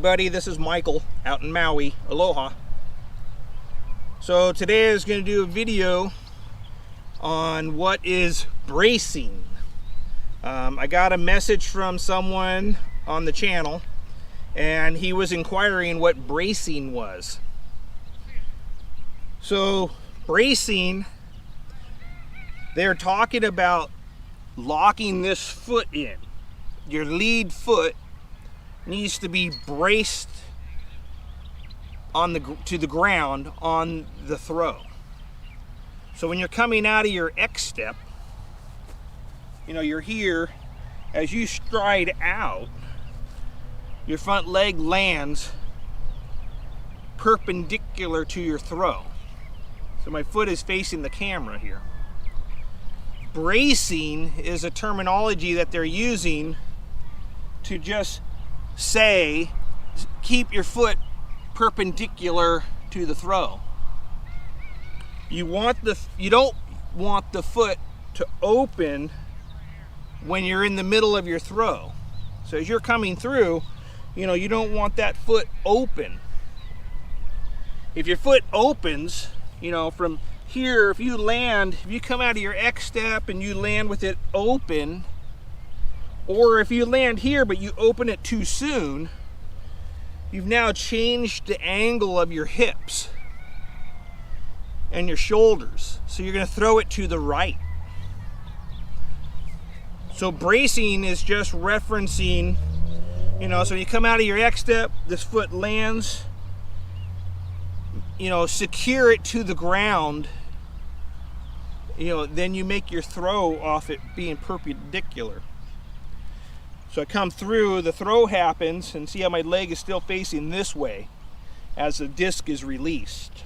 everybody, this is Michael out in Maui. Aloha. So today I was going to do a video on what is bracing. I got a message from someone on the channel and he was inquiring what bracing was. So bracing, they're talking about locking this foot in. Your lead foot needs to be braced to the ground on the throw. So when you're coming out of your X step, you know, you're here, as you stride out, your front leg lands perpendicular to your throw. So my foot is facing the camera here. Bracing is a terminology that they're using to just say, keep your foot perpendicular to the throw. You don't want the foot to open when you're in the middle of your throw. So as you're coming through, you know, you don't want that foot open. If your foot opens, you know, from here, if you come out of your X step and you land with it open, or if you land here but you open it too soon, you've now changed the angle of your hips and your shoulders. So you're going to throw it to the right. So bracing is just referencing, you know, so when you come out of your X step, this foot lands, you know, secure it to the ground, you know, then you make your throw off it being perpendicular. So I come through, the throw happens, and see how my leg is still facing this way as the disc is released.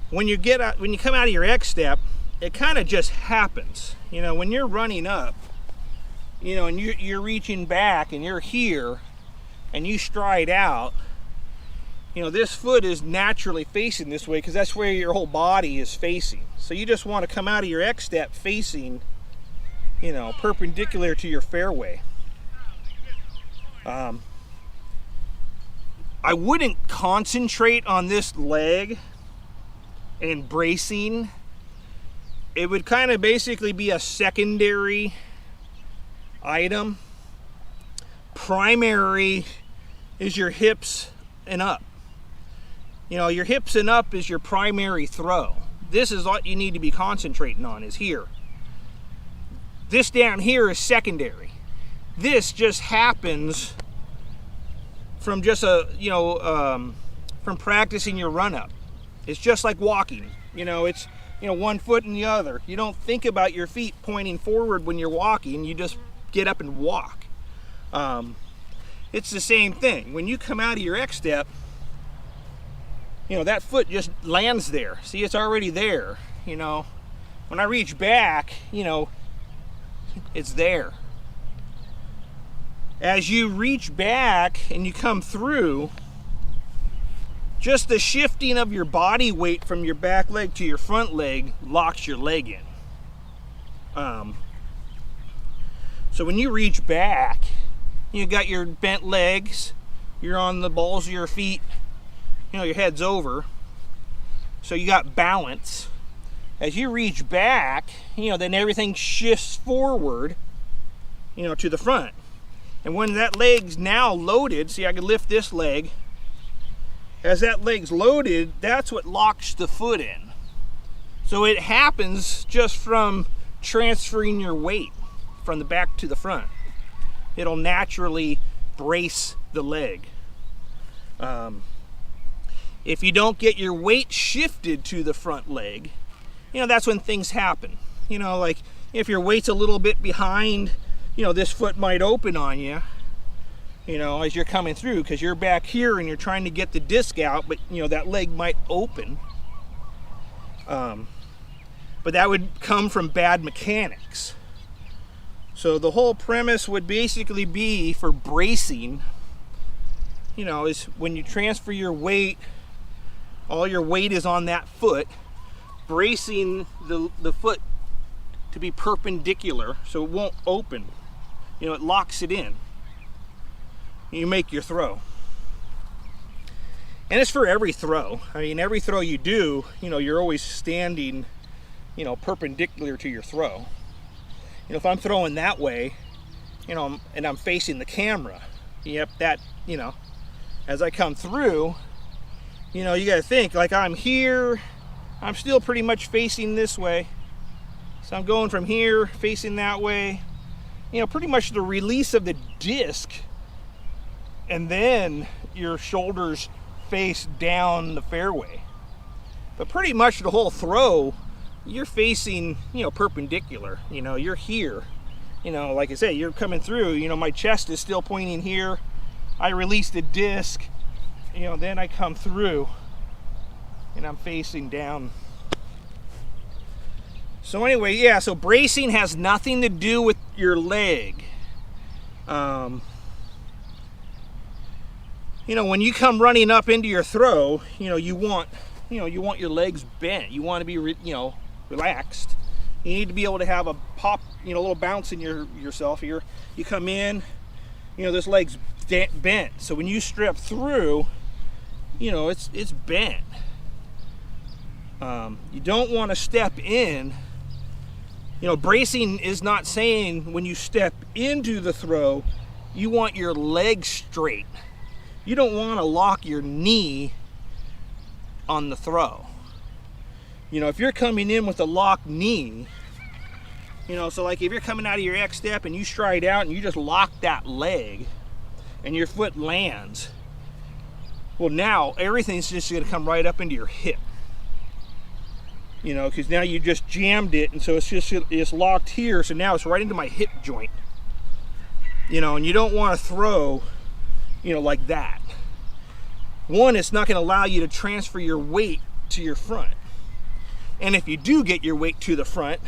When you come out of your X step, it kind of just happens. You know, when you're running up, you know, and you're reaching back and you're here and you stride out, you know, this foot is naturally facing this way because that's where your whole body is facing. So you just want to come out of your X step facing, you know, perpendicular to your fairway. I wouldn't concentrate on this leg and bracing. It would kind of basically be a secondary item. Primary is your hips and up. You know, your hips and up is your primary throw. This is what you need to be concentrating on, is here. This down here is secondary. This just happens from just from practicing your run up. It's just like walking. You know, it's, you know, one foot and the other. You don't think about your feet pointing forward when you're walking. You just get up and walk. It's the same thing. When you come out of your X step, you know, that foot just lands there. See, it's already there. You know, when I reach back, you know, it's there. As you reach back and you come through, just the shifting of your body weight from your back leg to your front leg locks your leg in. So when you reach back, you got your bent legs, you're on the balls of your feet, you know, your head's over, so you got balance. As you reach back, you know, then everything shifts forward, you know, to the front. And when that leg's now loaded, see, I can lift this leg. As that leg's loaded, that's what locks the foot in. So it happens just from transferring your weight from the back to the front. It'll naturally brace the leg. If you don't get your weight shifted to the front leg, you know, that's when things happen. You know, like if your weight's a little bit behind, you know, this foot might open on you, you know, as you're coming through, because you're back here and you're trying to get the disc out, but, you know, that leg might open. But that would come from bad mechanics. So the whole premise would basically be for bracing, you know, is when you transfer your weight, all your weight is on that foot, bracing the foot to be perpendicular so it won't open. You know, it locks it in. You make your throw. And it's for every throw. I mean, every throw you do, you know, you're always standing, you know, perpendicular to your throw. You know, if I'm throwing that way, you know, and I'm facing the camera, yep, that, you know, as I come through, you know, you got to think, like I'm here, I'm still pretty much facing this way. So I'm going from here, facing that way. You know, pretty much the release of the disc, and then your shoulders face down the fairway. But pretty much the whole throw, you're facing, you know, perpendicular. You know, you're here. You know, like I said, you're coming through. You know, my chest is still pointing here. I release the disc. You know, then I come through, and I'm facing down. So anyway, yeah, so bracing has nothing to do with your leg. You know, when you come running up into your throw, you know, you want your legs bent. You want to be, you know, relaxed. You need to be able to have a pop, you know, a little bounce in yourself here. You come in, you know, this leg's bent. So when you strip through, you know, it's bent. You don't want to step in. You know, bracing is not saying when you step into the throw, you want your legs straight. You don't want to lock your knee on the throw. You know, if you're coming in with a locked knee, you know, so like if you're coming out of your X step and you stride out and you just lock that leg and your foot lands, well, now everything's just going to come right up into your hip. You know, because now you just jammed it, and so it's locked here, so now it's right into my hip joint. You know, and you don't want to throw, you know, like that. One, it's not going to allow you to transfer your weight to your front. And if you do get your weight to the front,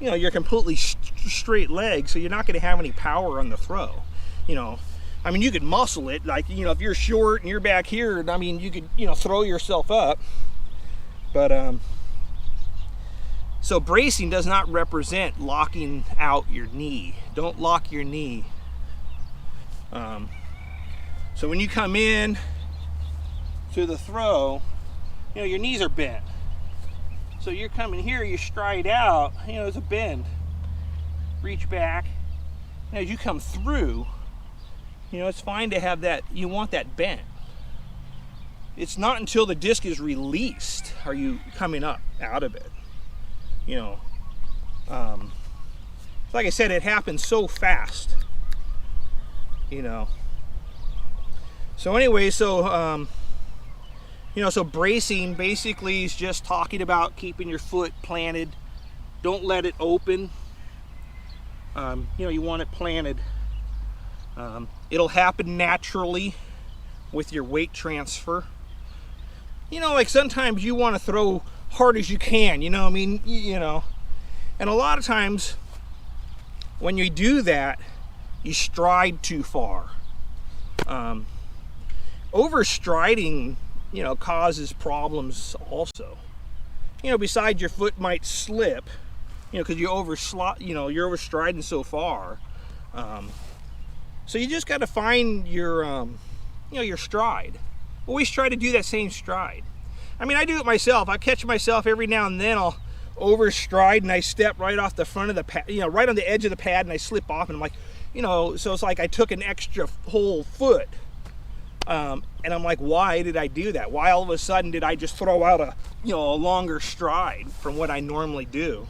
you know, you're completely straight leg, so you're not going to have any power on the throw. You know, I mean, you could muscle it, like, you know, if you're short and you're back here, I mean, you could, you know, throw yourself up. But, so bracing does not represent locking out your knee. Don't lock your knee. So when you come in to the throw, you know, your knees are bent. So you're coming here, you stride out, you know, there's a bend. Reach back. And as you come through, you know, it's fine to have that, you want that bend. It's not until the disc is released are you coming up out of it. You know, like I said, it happens so fast, you know. So anyway, so, you know, so bracing basically is just talking about keeping your foot planted. Don't let it open. You know, you want it planted. It'll happen naturally with your weight transfer. You know, like sometimes you want to throw hard as you can, you know, I mean, you know, and a lot of times when you do that, you stride too far. Overstriding, you know, causes problems also. You know, besides your foot might slip, you know, because you're overstriding so far. So you just got to find your, you know, your stride. Always try to do that same stride. I mean, I do it myself. I catch myself every now and then. I'll overstride and I step right off the front of the pad, you know, right on the edge of the pad, and I slip off, and I'm like, you know, so it's like I took an extra whole foot. And I'm like, why did I do that? Why all of a sudden did I just throw out a, you know, a longer stride from what I normally do?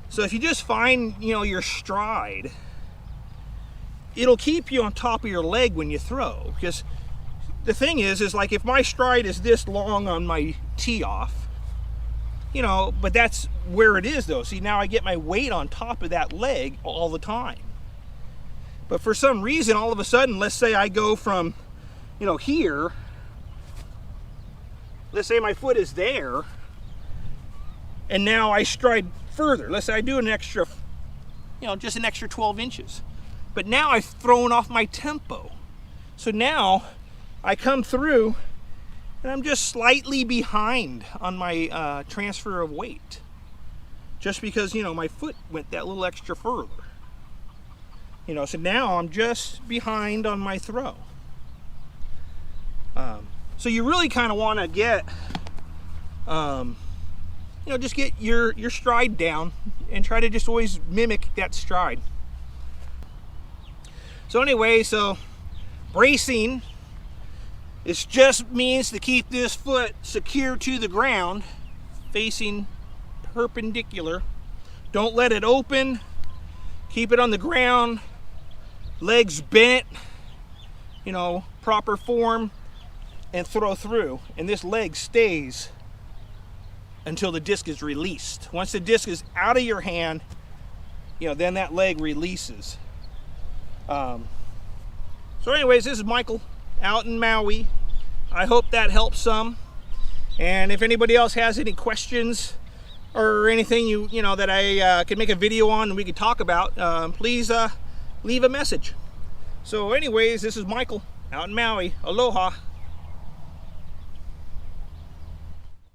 So if you just find, you know, your stride, it'll keep you on top of your leg when you throw. Because the thing is like if my stride is this long on my tee off, you know, but that's where it is though. See, now I get my weight on top of that leg all the time. But for some reason, all of a sudden, let's say I go from, you know, here, let's say my foot is there, and now I stride further. Let's say I do an extra, you know, just an extra 12 inches. But now I've thrown off my tempo. So now I come through and I'm just slightly behind on my transfer of weight. just because, you know, my foot went that little extra further. You know, so now I'm just behind on my throw. So you really kind of want to get, you know, just get your stride down and try to just always mimic that stride. So anyway, so bracing, it just means to keep this foot secure to the ground, facing perpendicular. Don't let it open. Keep it on the ground, legs bent, you know, proper form, and throw through. And this leg stays until the disc is released. Once the disc is out of your hand, you know, then that leg releases. So anyways, this is Michael out in Maui. I hope that helps some. And if anybody else has any questions or anything you know that I could make a video on and we could talk about, please leave a message. So anyways, this is Michael out in Maui. Aloha.